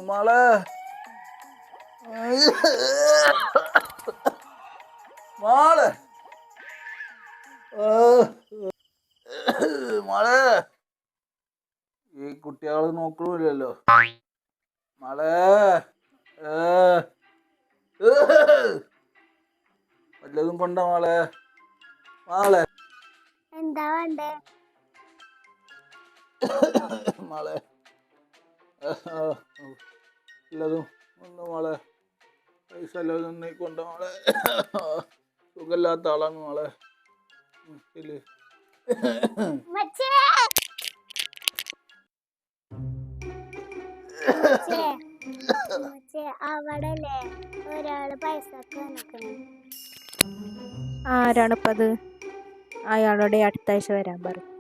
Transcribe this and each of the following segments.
മോളെ മോളെ മോളെ ഈ കുട്ടികള് നോക്കണില്ലല്ലോ മോളെ വല്ലതും കൊണ്ട മോളെ മോളെ എന്താ വേണ്ടേ മോളെ വല്ലതും കൊണ്ട് മോളെ പൈസ വല്ലതും നീ കൊണ്ട മോളെ സുഖമില്ലാത്ത ആളാണ് മോളെ ഇല്ലേ അവിടല്ലേ ഒരാള് പൈസ ആരാണിപ്പത്? അയാളോട് അടുത്ത ആഴ്ച വരാൻ പറയും.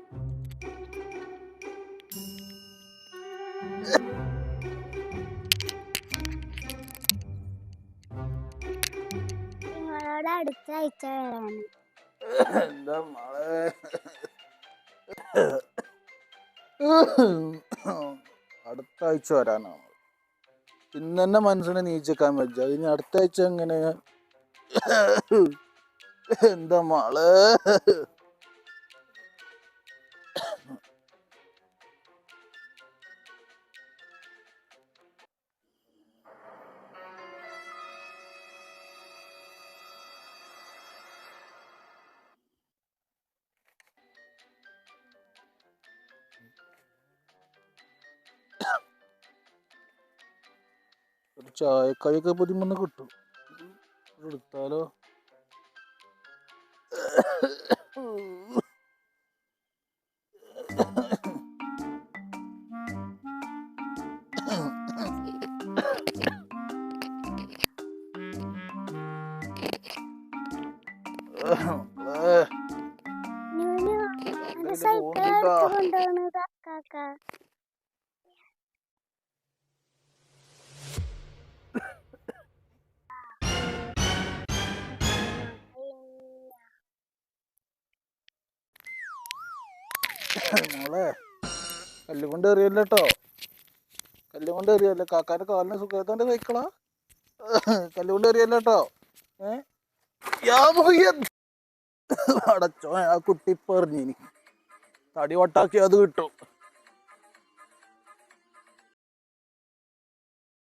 നിങ്ങളോട് അടുത്ത ആഴ്ച വരാന്. എന്താ മോളെ അടുത്ത ആഴ്ച വരാനാണ്. ഇന്ന് തന്നെ മനസ്സിനെ നീച്ചേക്കാൻ പറ്റുക, ഇനി അടുത്ത ആഴ്ച എങ്ങനെ? എന്താ മോളെ ഒരു ചായക്കഴിയൊക്കെ പൊതിമൊന്ന് കിട്ടും, എടുത്താലോ? മോളെ കല്ലുകൊണ്ട് എറിയല്ലോ കേട്ടോ, കല്ലുകൊണ്ട് എറിയല്ലോ. കാക്കാന്റെ കാലിന് സുഖത്താണ്ട് സൈക്കിളാ, കല്ലുകൊണ്ട് എറിയല്ലോ കേട്ടോ. അടച്ചോ, ആ കുട്ടി പറഞ്ഞിനി തടി വട്ടാക്കി അത് കിട്ടും.